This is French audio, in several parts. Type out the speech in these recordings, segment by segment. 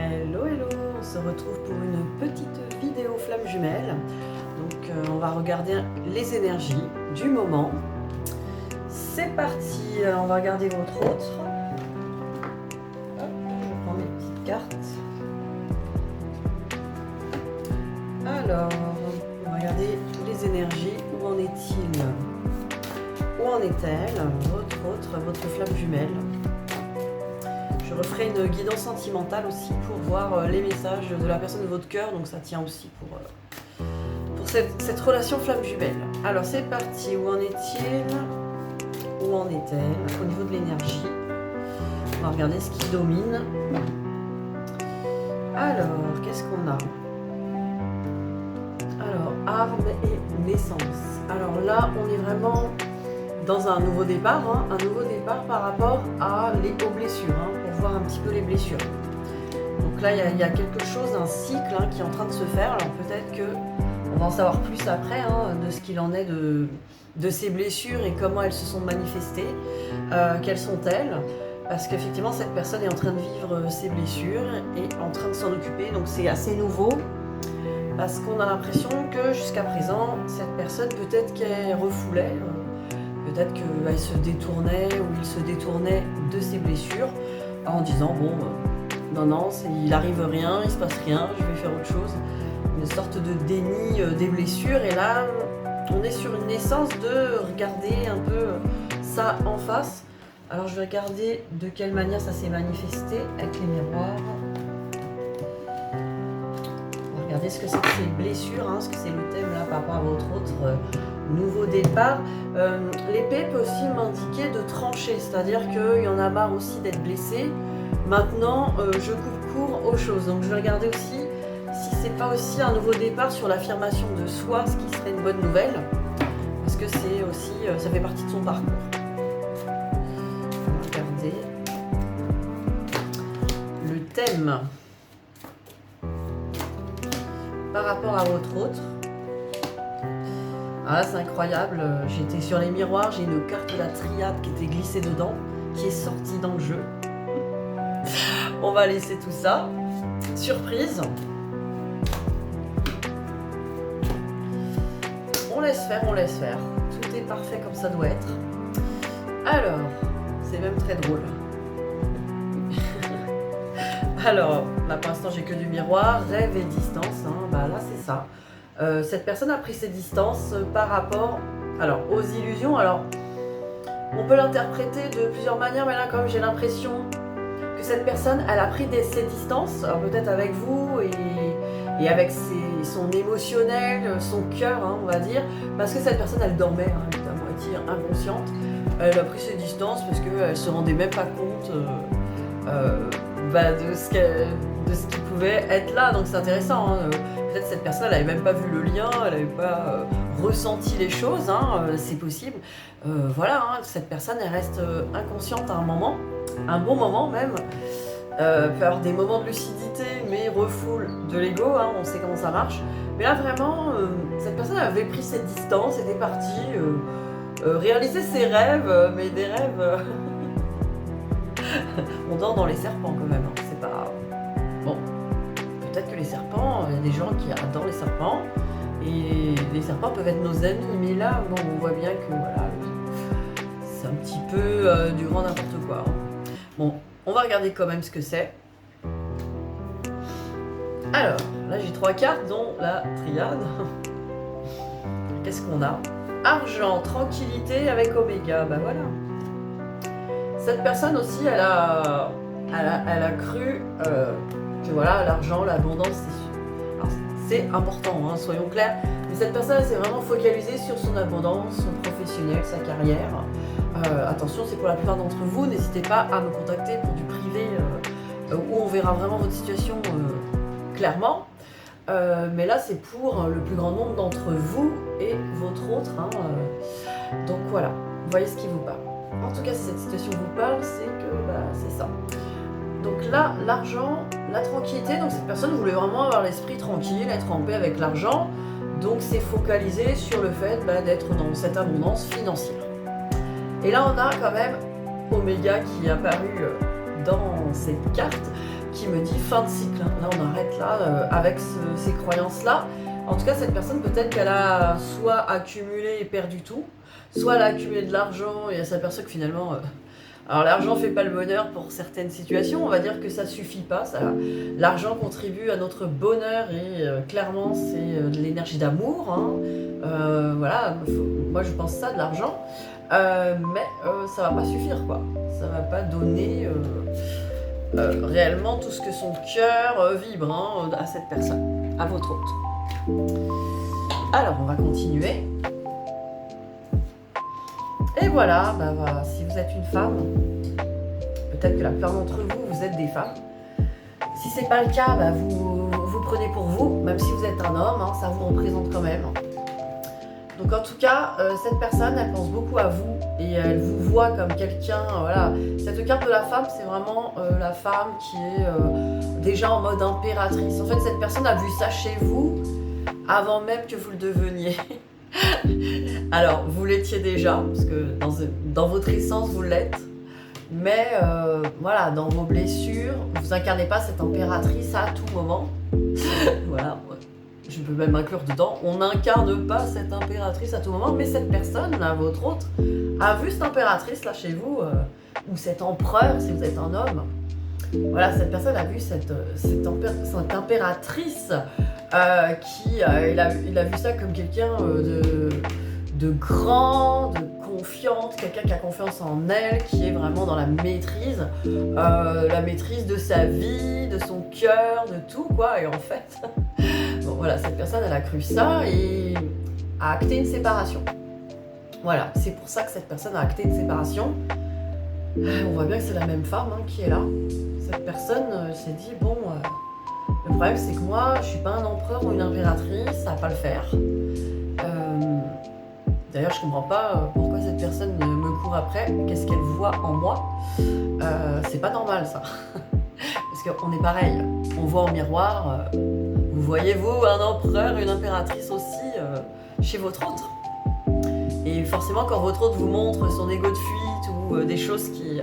Hello, hello, on se retrouve pour une petite vidéo flamme jumelle. Donc on va regarder les énergies du moment. C'est parti, alors on va regarder votre autre. Hop, je prends mes petites cartes. Alors, on va regarder les énergies. Où en est-il? Où en est-elle? Votre flamme jumelle. Je referai une guidance sentimentale aussi pour voir les messages de la personne de votre cœur, donc ça tient aussi pour cette relation flamme jumelle. Alors c'est parti, où en est-il? Où en est-elle au niveau de l'énergie? On va regarder ce qui domine. Alors, qu'est-ce qu'on a? Alors, armes et naissance. Alors là, on est vraiment dans un nouveau départ, un nouveau départ par rapport aux blessures, pour voir un petit peu les blessures. Donc là, il y a quelque chose, un cycle qui est en train de se faire. Alors peut-être qu'on va en savoir plus après de ce qu'il en est de ces blessures et comment elles se sont manifestées, quelles sont-elles. Parce qu'effectivement, cette personne est en train de vivre ses blessures et en train de s'en occuper. Donc c'est assez nouveau. Parce qu'on a l'impression que jusqu'à présent, cette personne, peut-être qu'elle refoulait, peut-être qu'elle se détournait ou il se détournait de ses blessures en disant bon, non, il n'arrive rien, il ne se passe rien, je vais faire autre chose. Une sorte de déni des blessures. Et là, on est sur une naissance de regarder un peu ça en face. Alors je vais regarder de quelle manière ça s'est manifesté avec les miroirs. Regardez ce que c'est que ces blessures, ce que c'est le thème là par rapport à votre autre nouveau départ. L'épée peut aussi m'indiquer de trancher, c'est-à-dire qu'il y en a marre aussi d'être blessé. Maintenant, je coupe court aux choses. Donc je vais regarder aussi si c'est pas aussi un nouveau départ sur l'affirmation de soi, ce qui serait une bonne nouvelle, parce que c'est aussi, ça fait partie de son parcours. On va regarder le thème par rapport à votre autre. Ah là c'est incroyable, j'étais sur les miroirs, j'ai une carte de la triade qui était glissée dedans, qui est sortie dans le jeu. On va laisser tout ça. Surprise. On laisse faire. Tout est parfait comme ça doit être. Alors, c'est même très drôle. Alors, là pour l'instant j'ai que du miroir, rêve et distance, là c'est ça. Cette personne a pris ses distances par rapport aux illusions. Alors, on peut l'interpréter de plusieurs manières, mais là quand même j'ai l'impression que cette personne, elle a pris ses distances, alors peut-être avec vous et avec son émotionnel, son cœur, on va dire, parce que cette personne, elle dormait, elle était à moitié inconsciente. Elle a pris ses distances parce qu'elle se rendait même pas compte de ce qui pouvait être là, donc c'est intéressant. Peut-être cette personne, elle n'avait même pas vu le lien, elle n'avait pas ressenti les choses, c'est possible. Cette personne, elle reste inconsciente à un bon moment même. Peut avoir des moments de lucidité, mais refoule de l'ego, on sait comment ça marche. Mais là, vraiment, cette personne avait pris cette distance, était partie réaliser ses rêves, mais des rêves... On dort dans les serpents quand même, c'est pas... Bon, peut-être que les serpents, il y a des gens qui adorent les serpents, et les serpents peuvent être nos amis, mais là, bon, on voit bien que voilà, c'est un petit peu du grand n'importe quoi. Bon, on va regarder quand même ce que c'est. Alors, là j'ai 3 cartes, dont la triade. Qu'est-ce qu'on a? Argent, tranquillité avec Oméga, voilà. Cette personne aussi, elle a cru que voilà, l'argent, l'abondance, c'est important, soyons clairs. Mais cette personne, elle s'est vraiment focalisée sur son abondance, son professionnel, sa carrière. Attention, c'est pour la plupart d'entre vous, n'hésitez pas à me contacter pour du privé, où on verra vraiment votre situation clairement. Mais là, c'est pour le plus grand nombre d'entre vous et votre autre. Donc voilà, voyez ce qui vous parle. En tout cas, si cette situation vous parle, c'est que c'est ça. Donc là, l'argent, la tranquillité, donc cette personne voulait vraiment avoir l'esprit tranquille, être en paix avec l'argent. Donc c'est focalisé sur le fait d'être dans cette abondance financière. Et là, on a quand même Oméga qui est apparu dans cette carte. qui me dit fin de cycle. Là, on arrête là avec ces croyances-là. En tout cas, cette personne, peut-être qu'elle a soit accumulé et perdu tout, soit elle a accumulé de l'argent et elle s'aperçoit que finalement... alors l'argent fait pas le bonheur pour certaines situations, on va dire que ça suffit pas. L'argent contribue à notre bonheur et clairement c'est de l'énergie d'amour. Hein. Voilà, moi je pense ça de l'argent, mais ça va pas suffire quoi. Ça va pas donner réellement tout ce que son cœur vibre hein, à cette personne, à votre hôte. Alors on va continuer. Et voilà, bah, si vous êtes une femme, peut-être que la plupart d'entre vous, vous êtes des femmes. Si c'est pas le cas, bah, vous prenez pour vous, même si vous êtes un homme, hein, ça vous représente quand même. Donc en tout cas, cette personne, elle pense beaucoup à vous et elle vous voit comme quelqu'un, voilà. Cette carte de la femme, c'est vraiment la femme qui est déjà en mode impératrice. En fait, cette personne a vu ça chez vous avant même que vous le deveniez. Alors, vous l'étiez déjà, parce que dans votre essence, vous l'êtes. Mais voilà, dans vos blessures, vous incarnez pas cette impératrice à tout moment. Voilà, je peux même inclure dedans. On n'incarne pas cette impératrice à tout moment, mais cette personne, là, votre hôte, a vu cette impératrice là chez vous, ou cet empereur si vous êtes un homme. Voilà, cette personne a vu cette impératrice il a vu ça comme quelqu'un de grand, de confiante, quelqu'un qui a confiance en elle, qui est vraiment dans la maîtrise de sa vie, de son cœur, de tout quoi. Et en fait, bon, voilà, cette personne elle a cru ça et a acté une séparation. Voilà, c'est pour ça que cette personne a acté une séparation. On voit bien que c'est la même femme hein, qui est là. Cette personne s'est dit bon, le problème c'est que moi je suis pas un empereur ou une impératrice, ça va pas le faire. D'ailleurs je comprends pas pourquoi cette personne me court après, qu'est-ce qu'elle voit en moi. C'est pas normal ça. Parce qu'on est pareil, on voit au miroir, vous voyez vous un empereur, une impératrice aussi chez votre autre. Et forcément quand votre autre vous montre son égo de fuite ou des choses qui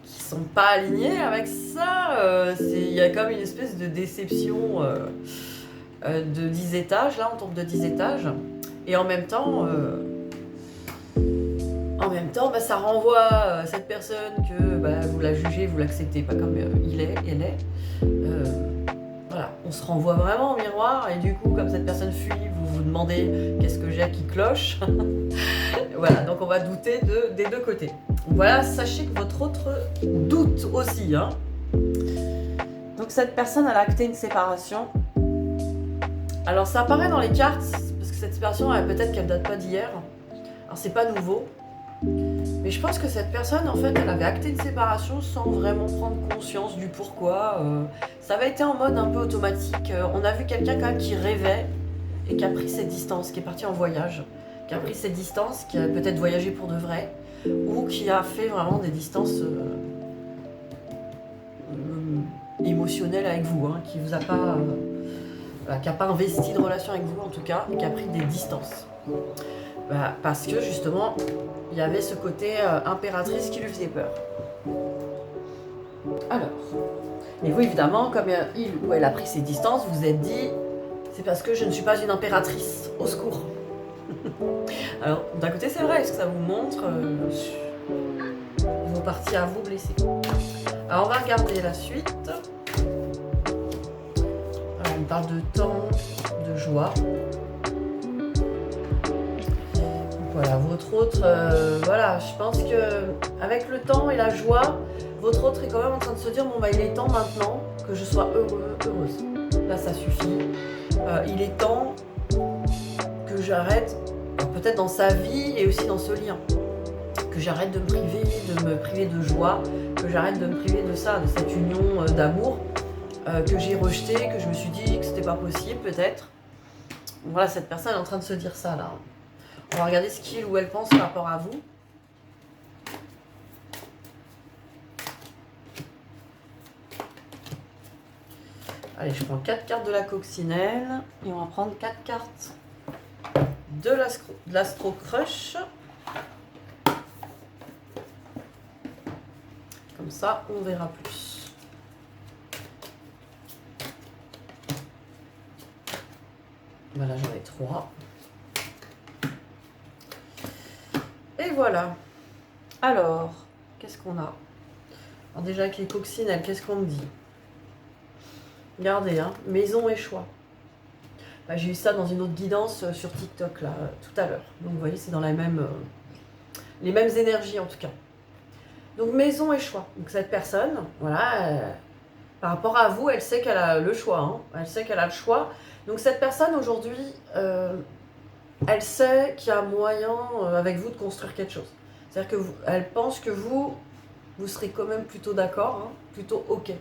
sont pas alignées avec ça, il y a comme une espèce de déception de 10 étages, là on tombe de 10 étages, et en même temps, bah, ça renvoie à cette personne que bah, vous la jugez, vous l'acceptez pas comme il est, elle est. Voilà, on se renvoie vraiment au miroir, et du coup comme cette personne fuit, vous vous demandez qu'est-ce que j'ai qui cloche. Voilà, donc on va douter des deux côtés. Voilà, sachez que votre autre doute aussi. Hein. Donc cette personne, elle a acté une séparation. Alors ça apparaît dans les cartes, parce que cette séparation, peut-être qu'elle date pas d'hier. Alors c'est pas nouveau. Mais je pense que cette personne, en fait, elle avait acté une séparation sans vraiment prendre conscience du pourquoi. Ça avait été en mode un peu automatique. On a vu quelqu'un quand même qui rêvait et qui a pris ses distances, qui est parti en voyage. Qui a pris ses distances, qui a peut-être voyagé pour de vrai, ou qui a fait vraiment des distances émotionnelles avec vous, hein, qui vous a pas, qui n'a pas investi de relation avec vous en tout cas, et qui a pris des distances. Bah, parce que justement, il y avait ce côté impératrice qui lui faisait peur. Alors, et vous évidemment, comme il ou elle a pris ses distances, vous vous êtes dit, c'est parce que je ne suis pas une impératrice, au secours. Alors, d'un côté, c'est vrai, est-ce que ça vous montre vos parties à vous blessées. Alors, on va regarder la suite. Alors, on parle de temps, de joie. Voilà, votre autre, voilà, je pense que avec le temps et la joie, votre autre est quand même en train de se dire, bon bah il est temps maintenant que je sois heureuse. Là, ça suffit. Il est temps que j'arrête, peut-être dans sa vie et aussi dans ce lien, que j'arrête de me priver de joie, que j'arrête de me priver de ça, de cette union d'amour que j'ai rejetée, que je me suis dit que c'était pas possible peut-être. Voilà, cette personne est en train de se dire ça là. On va regarder ce qu'il ou elle pense par rapport à vous. Allez, je prends 4 cartes de la coccinelle et on va prendre 4 cartes de l'Astro Crush. Comme ça, on verra plus. Voilà, j'en ai 3. Et voilà. Alors, qu'est-ce qu'on a? Alors déjà avec les coccinelles, qu'est-ce qu'on me dit? Regardez, hein, maison et choix. Bah, j'ai eu ça dans une autre guidance sur TikTok là, tout à l'heure. Donc vous voyez, c'est dans la même, les mêmes énergies en tout cas. Donc maison et choix. Donc cette personne, voilà, par rapport à vous, elle sait qu'elle a le choix. Hein. Elle sait qu'elle a le choix. Donc cette personne aujourd'hui, elle sait qu'il y a moyen avec vous de construire quelque chose. C'est-à-dire qu'elle pense que vous serez quand même plutôt d'accord, hein, plutôt ok.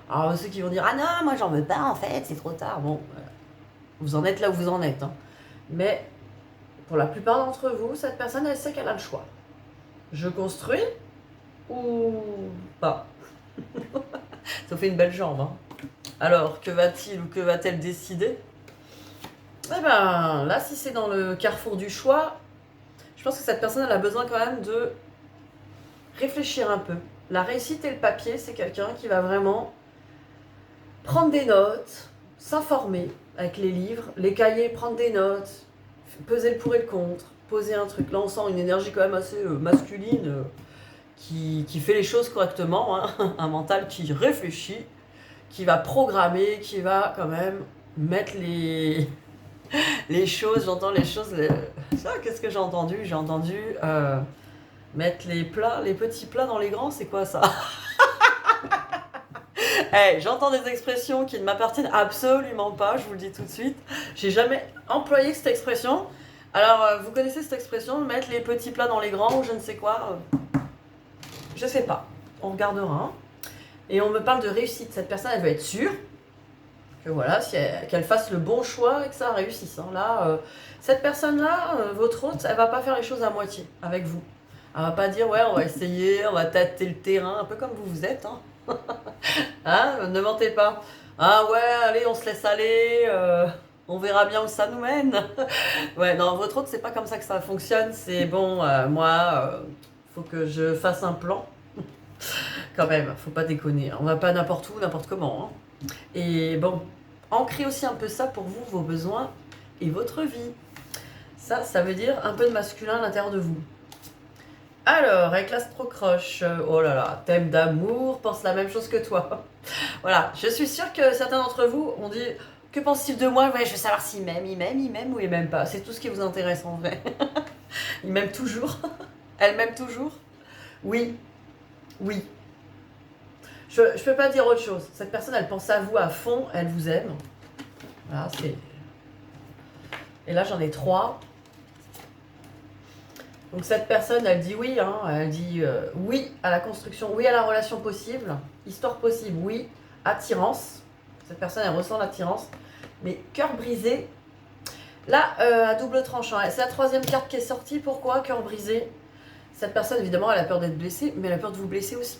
Alors ceux qui vont dire ah non, moi j'en veux pas en fait, c'est trop tard. Bon, vous en êtes là où vous en êtes. Hein. Mais pour la plupart d'entre vous, cette personne, elle sait qu'elle a le choix. Je construis ou pas. Ça fait une belle jambe. Hein. Alors, que va-t-il ou que va-t-elle décider? Eh ben, là, si c'est dans le carrefour du choix, je pense que cette personne, elle a besoin quand même de réfléchir un peu. La réussite et le papier, c'est quelqu'un qui va vraiment prendre des notes, s'informer avec les livres, les cahiers, prendre des notes, peser le pour et le contre, poser un truc. Là, on sent une énergie quand même assez masculine qui fait les choses correctement, hein. Un mental qui réfléchit, qui va programmer, qui va quand même mettre les choses, j'entends les choses... Qu'est-ce que j'ai entendu? J'ai entendu mettre les petits plats dans les grands, c'est quoi ça? Hey, j'entends des expressions qui ne m'appartiennent absolument pas, je vous le dis tout de suite. J'ai jamais employé cette expression. Alors, vous connaissez cette expression, mettre les petits plats dans les grands ou je ne sais quoi je sais pas. On regardera. Hein. Et on me parle de réussite. Cette personne, elle veut être sûre que voilà, qu'elle fasse le bon choix et que ça réussisse. Hein. Là, cette personne-là, votre hôte, elle va pas faire les choses à moitié avec vous. Elle va pas dire ouais, on va essayer, on va tâter le terrain, un peu comme vous êtes. Hein. Hein, ne mentez pas. Ah ouais, allez, on se laisse aller. On verra bien où ça nous mène. Ouais, non, votre hôte, c'est pas comme ça que ça fonctionne. C'est bon, moi, faut que je fasse un plan. Quand même, faut pas déconner. On va pas n'importe où, n'importe comment. Hein. Et bon, ancrez aussi un peu ça pour vous, vos besoins et votre vie. Ça veut dire un peu de masculin à l'intérieur de vous. Alors, avec l'astro-croche, oh là là, thème d'amour, pense la même chose que toi. Voilà, je suis sûre que certains d'entre vous ont dit que pense-t-il de moi? Ouais, je veux savoir s'il m'aime ou il m'aime pas. C'est tout ce qui vous intéresse en vrai. Il m'aime toujours. Elle m'aime toujours. Oui, oui. Je peux pas dire autre chose. Cette personne, elle pense à vous à fond, elle vous aime. Voilà, c'est... Et là, j'en ai 3. Donc cette personne, elle dit oui, hein, elle dit oui à la construction, oui à la relation possible, histoire possible, oui, attirance. Cette personne, elle ressent l'attirance. Mais cœur brisé, là, à double tranchant. C'est la 3e carte qui est sortie. Pourquoi cœur brisé? Cette personne, évidemment, elle a peur d'être blessée, mais elle a peur de vous blesser aussi.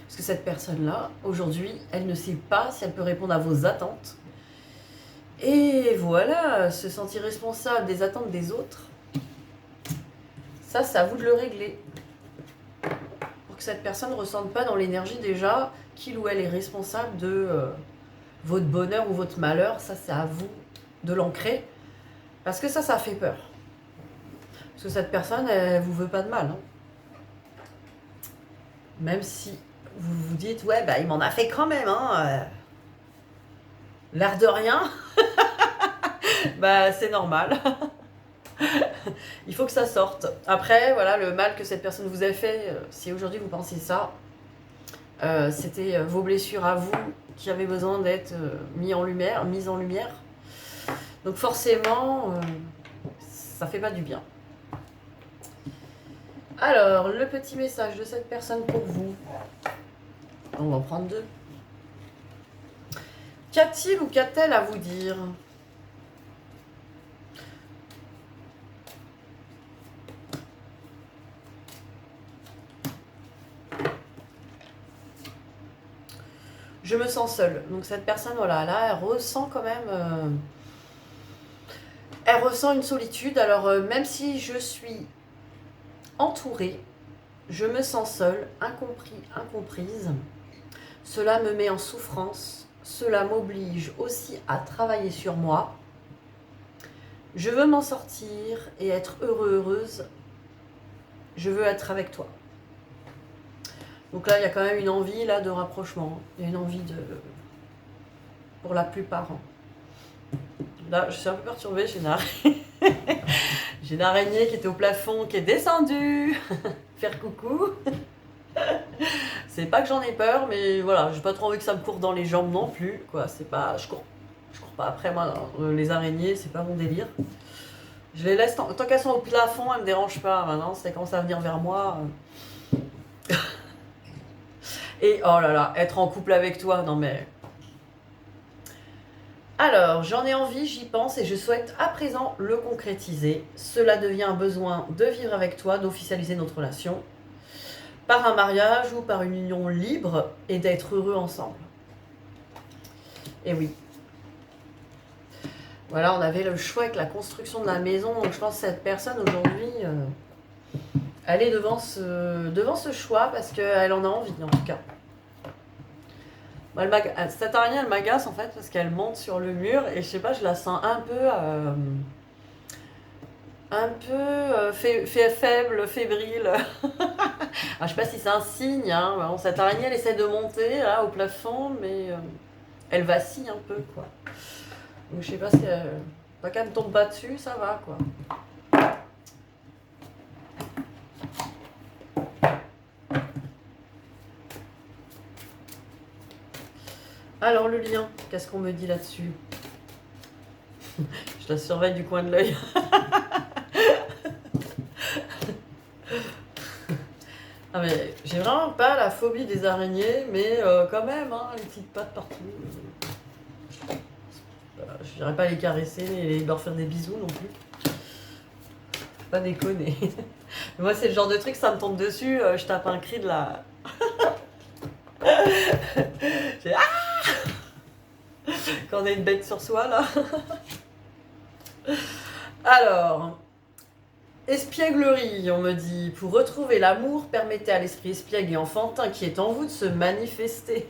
Parce que cette personne-là, aujourd'hui, elle ne sait pas si elle peut répondre à vos attentes. Et voilà, se sentir responsable des attentes des autres. Ça, c'est à vous de le régler. Pour que cette personne ne ressente pas dans l'énergie déjà qu'il ou elle est responsable de votre bonheur ou votre malheur. Ça, c'est à vous de l'ancrer. Parce que ça fait peur. Parce que cette personne, elle vous veut pas de mal. Hein. Même si vous vous dites, ouais, bah, il m'en a fait quand même. Hein. L'air de rien. Bah, c'est normal. Il faut que ça sorte. Après, voilà, le mal que cette personne vous a fait, si aujourd'hui vous pensez ça, c'était vos blessures à vous qui avaient besoin d'être mises en lumière. Donc forcément, ça fait pas du bien. Alors, le petit message de cette personne pour vous. On va en prendre 2. Qu'a-t-il ou qu'a-t-elle à vous dire ? Je me sens seule. Donc cette personne, voilà, là, elle ressent quand même... elle ressent une solitude. Alors, même si je suis entourée, je me sens seule, incompris, incomprise. Cela me met en souffrance. Cela m'oblige aussi à travailler sur moi. Je veux m'en sortir et être heureuse. Je veux être avec toi. Donc là, il y a quand même une envie là, de rapprochement. Il y a une envie de... Pour la plupart. Là, je suis un peu perturbée. J'ai une araignée qui était au plafond, qui est descendue. Faire coucou. C'est pas que j'en ai peur, mais voilà, j'ai pas trop envie que ça me court dans les jambes non plus. Quoi, c'est pas... Je cours pas après, moi. Les araignées, c'est pas mon délire. Je les laisse, tant qu'elles sont au plafond, elles me dérangent pas. Maintenant, si elles commencent à venir vers moi... Et oh là là, être en couple avec toi, non mais... Alors, j'en ai envie, j'y pense et je souhaite à présent le concrétiser. Cela devient un besoin de vivre avec toi, d'officialiser notre relation par un mariage ou par une union libre et d'être heureux ensemble. Et oui. Voilà, on avait le choix avec la construction de la maison, donc je pense que cette personne aujourd'hui, elle est devant ce choix parce qu'elle en a envie en tout cas. Cette araignée, elle m'agace en fait parce qu'elle monte sur le mur et je sais pas, je la sens un peu faible, fébrile. Je sais pas si c'est un signe, hein. Bon, cette araignée, elle essaie de monter là, au plafond, mais elle vacille un peu quoi. Donc je sais pas si pas qu'elle ne tombe pas dessus, ça va quoi. Alors le lien, qu'est-ce qu'on me dit là-dessus? Je la surveille du coin de l'œil. Ah mais j'ai vraiment pas la phobie des araignées, mais quand même, hein, les petites pattes partout. Je n'irais pas les caresser et leur faire des bisous non plus. Faut pas déconner. Moi c'est le genre de truc, ça me tombe dessus, je tape un cri de la... J'ai... Ah quand on a une bête sur soi là. Alors, espièglerie, on me dit, pour retrouver l'amour, permettez à l'esprit espiègle et enfantin qui est en vous de se manifester.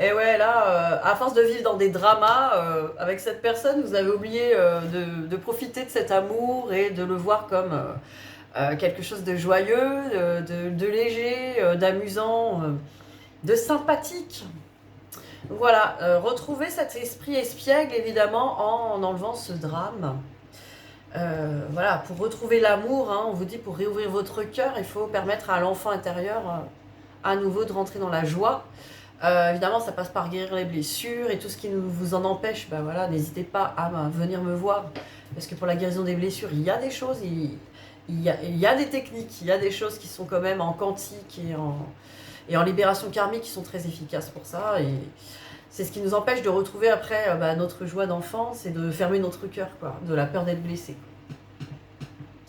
Et ouais, là, à force de vivre dans des dramas, avec cette personne, vous avez oublié de profiter de cet amour et de le voir comme quelque chose de joyeux, de léger, d'amusant, de sympathique. Voilà, retrouver cet esprit espiègle évidemment en enlevant ce drame. Voilà, pour retrouver l'amour, hein, on vous dit pour réouvrir votre cœur, il faut permettre à l'enfant intérieur à nouveau de rentrer dans la joie. Évidemment, ça passe par guérir les blessures et tout ce qui vous en empêche, ben voilà, n'hésitez pas à venir me voir. Parce que pour la guérison des blessures, il y a des choses, il y a des techniques, il y a des choses qui sont quand même en quantique et en libération karmique qui sont très efficaces pour ça. Et c'est ce qui nous empêche de retrouver après notre joie d'enfance et de fermer notre cœur, quoi, de la peur d'être blessé.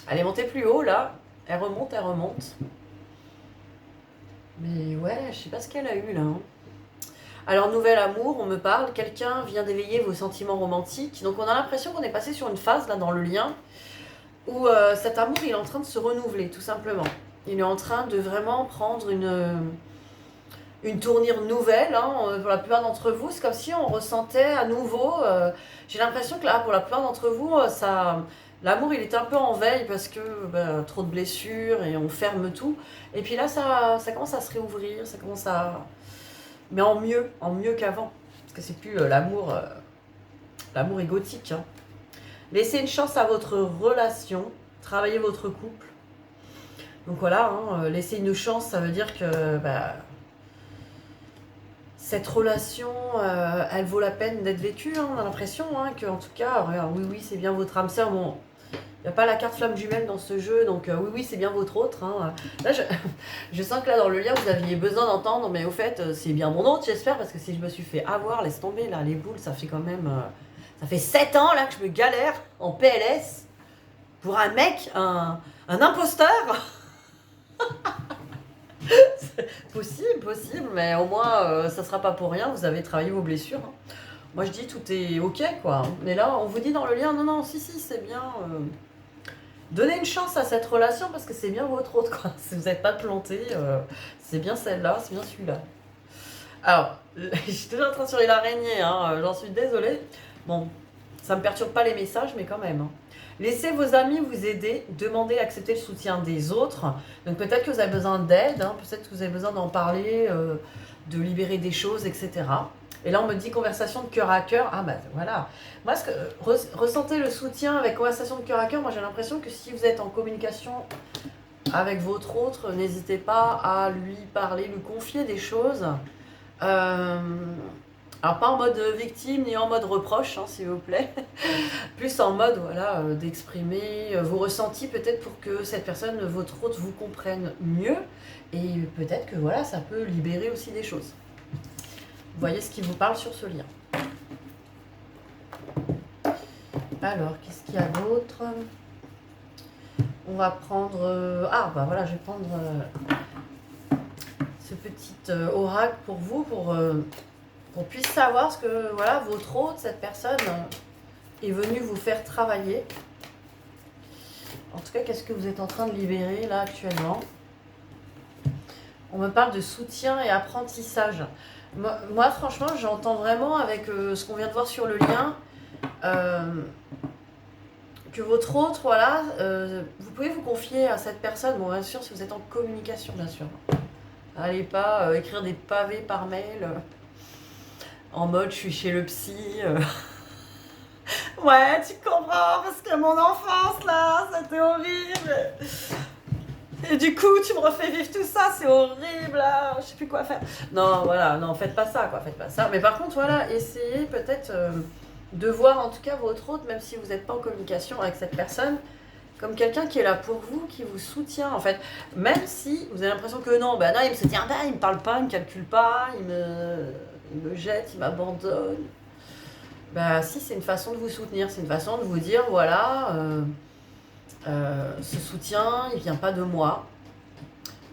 Elle est montée plus haut là, elle remonte. Mais ouais, je sais pas ce qu'elle a eu là. Hein. Alors, nouvel amour, on me parle, quelqu'un vient d'éveiller vos sentiments romantiques. Donc on a l'impression qu'on est passé sur une phase là dans le lien où cet amour il est en train de se renouveler tout simplement. Il est en train de vraiment prendre une tournure nouvelle, hein, pour la plupart d'entre vous, c'est comme si on ressentait à nouveau, j'ai l'impression que là, pour la plupart d'entre vous, l'amour il est un peu en veille parce que trop de blessures et on ferme tout, et puis là ça commence à se réouvrir, ça commence à... mais en mieux qu'avant, parce que c'est plus l'amour égotique. Hein. Laissez une chance à votre relation, travaillez votre couple, donc voilà, hein, laissez une chance, ça veut dire que... cette relation, elle vaut la peine d'être vécue, hein, on a l'impression, hein, que en tout cas, oui, c'est bien votre âme sœur. Bon, il n'y a pas la carte flamme jumelle dans ce jeu, donc oui, c'est bien votre autre. Hein. Là, je sens que là, dans le lien, vous aviez besoin d'entendre, mais au fait, c'est bien mon autre, j'espère, parce que si je me suis fait avoir, laisse tomber, là, les boules, ça fait quand même... ça fait 7 ans, là, que je me galère en PLS pour un mec, un imposteur. Possible, mais au moins ça sera pas pour rien, vous avez travaillé vos blessures. Hein. Moi je dis tout est ok quoi. Mais là on vous dit dans le lien, non, si, c'est bien. Donnez une chance à cette relation parce que c'est bien votre autre quoi. Si vous n'êtes pas planté, c'est bien celle-là, c'est bien celui-là. Alors, j'étais déjà en train de surveiller l'araignée, hein, j'en suis désolée. Bon, Ça me perturbe pas les messages, mais quand même. Hein. Laissez vos amis vous aider, demandez, accepter le soutien des autres. Donc peut-être que vous avez besoin d'aide, hein, peut-être que vous avez besoin d'en parler, de libérer des choses, etc. Et là, on me dit conversation de cœur à cœur. Ah bah voilà. Moi, ressentez le soutien avec conversation de cœur à cœur. Moi, j'ai l'impression que si vous êtes en communication avec votre autre, n'hésitez pas à lui parler, lui confier des choses. Alors pas en mode victime ni en mode reproche, hein, s'il vous plaît. Plus en mode voilà, d'exprimer vos ressentis peut-être pour que cette personne, votre autre, vous comprenne mieux. Et peut-être que voilà, ça peut libérer aussi des choses. Vous voyez ce qui vous parle sur ce lien. Alors, qu'est-ce qu'il y a d'autre? On va prendre... ah, bah voilà, je vais prendre ce petit oracle pour vous, pour qu'on puisse savoir ce que, voilà, votre autre, cette personne, est venue vous faire travailler. En tout cas, qu'est-ce que vous êtes en train de libérer, là, actuellement? On me parle de soutien et apprentissage. Moi franchement, j'entends vraiment avec ce qu'on vient de voir sur le lien, que votre autre, voilà, vous pouvez vous confier à cette personne, bon bien sûr si vous êtes en communication bien sûr. Allez pas écrire des pavés par mail, en mode je suis chez le psy. Ouais, tu comprends, parce que mon enfance là, c'était horrible. Et du coup, tu me refais vivre tout ça, c'est horrible, là, je sais plus quoi faire. Non, voilà, non, faites pas ça, quoi, faites pas ça. Mais par contre, voilà, essayez peut-être de voir en tout cas votre autre, même si vous n'êtes pas en communication avec cette personne, comme quelqu'un qui est là pour vous, qui vous soutient, en fait. Même si vous avez l'impression que non, bah non, il me soutient, bah, il me parle pas, il me calcule pas, il me jette, il m'abandonne. Bah si, c'est une façon de vous soutenir, c'est une façon de vous dire, voilà... ce soutien, il vient pas de moi.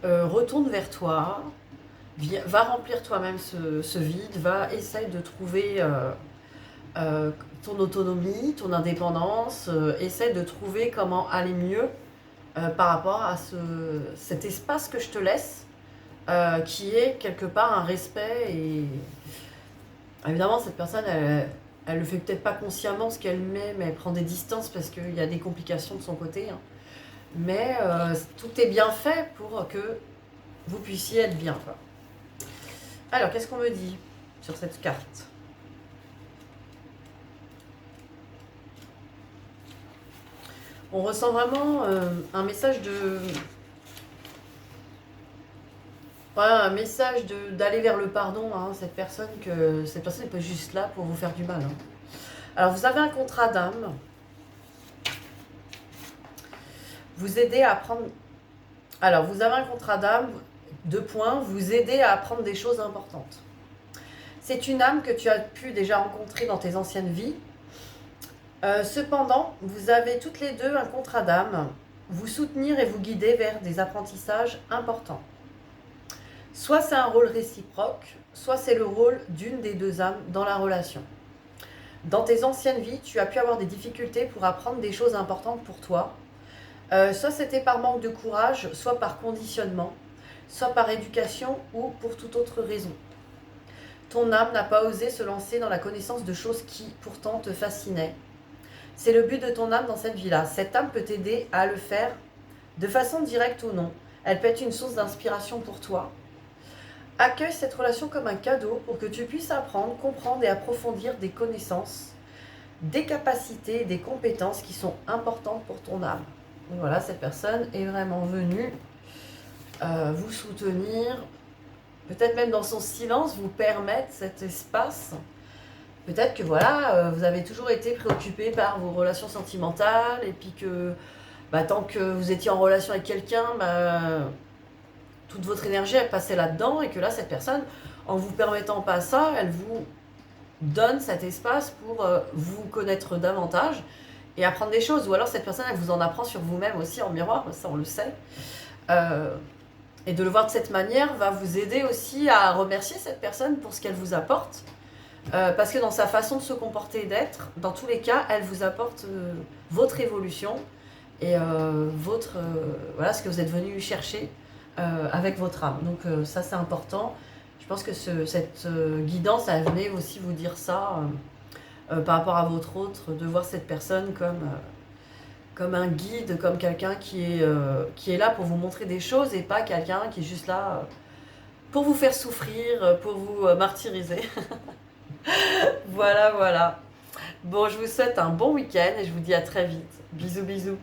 Retourne vers toi, va remplir toi-même ce vide, va essayer de trouver ton autonomie, ton indépendance, essaie de trouver comment aller mieux par rapport à cet espace que je te laisse, qui est quelque part un respect. Et évidemment, cette personne, elle le fait peut-être pas consciemment ce qu'elle met, mais elle prend des distances parce qu'il y a des complications de son côté. Hein. Mais tout est bien fait pour que vous puissiez être bien. Quoi. Alors, qu'est-ce qu'on me dit sur cette carte? On ressent vraiment un message de... Voilà, un message d'aller vers le pardon, hein, cette personne n'est pas juste là pour vous faire du mal. Hein. Alors, vous avez un contrat d'âme. Vous aidez à apprendre... Alors, vous avez un contrat d'âme, 2 points, vous aidez à apprendre des choses importantes. C'est une âme que tu as pu déjà rencontrer dans tes anciennes vies. Cependant, vous avez toutes les deux un contrat d'âme, vous soutenir et vous guider vers des apprentissages importants. Soit c'est un rôle réciproque, soit c'est le rôle d'une des deux âmes dans la relation. Dans tes anciennes vies, tu as pu avoir des difficultés pour apprendre des choses importantes pour toi. Soit c'était par manque de courage, soit par conditionnement, soit par éducation ou pour toute autre raison. Ton âme n'a pas osé se lancer dans la connaissance de choses qui pourtant te fascinaient. C'est le but de ton âme dans cette vie-là. Cette âme peut t'aider à le faire de façon directe ou non. Elle peut être une source d'inspiration pour toi. Accueille cette relation comme un cadeau pour que tu puisses apprendre, comprendre et approfondir des connaissances, des capacités, des compétences qui sont importantes pour ton âme. Donc voilà, cette personne est vraiment venue vous soutenir, peut-être même dans son silence, vous permettre cet espace. Peut-être que voilà, vous avez toujours été préoccupé par vos relations sentimentales et puis que tant que vous étiez en relation avec quelqu'un, toute votre énergie elle passait là-dedans et que là, cette personne, en vous permettant pas ça, elle vous donne cet espace pour vous connaître davantage et apprendre des choses. Ou alors cette personne, elle vous en apprend sur vous-même aussi en miroir, ça on le sait. Et de le voir de cette manière va vous aider aussi à remercier cette personne pour ce qu'elle vous apporte. Parce que dans sa façon de se comporter et d'être, dans tous les cas, elle vous apporte votre évolution et voilà ce que vous êtes venu chercher avec votre âme. Donc ça c'est important. Je pense que cette guidance, elle venait aussi vous dire ça par rapport à votre autre, de voir cette personne comme un guide, comme quelqu'un qui est là pour vous montrer des choses et pas quelqu'un qui est juste là pour vous faire souffrir, pour vous martyriser. Voilà, voilà. Bon, je vous souhaite un bon week-end et je vous dis à très vite. Bisous, bisous.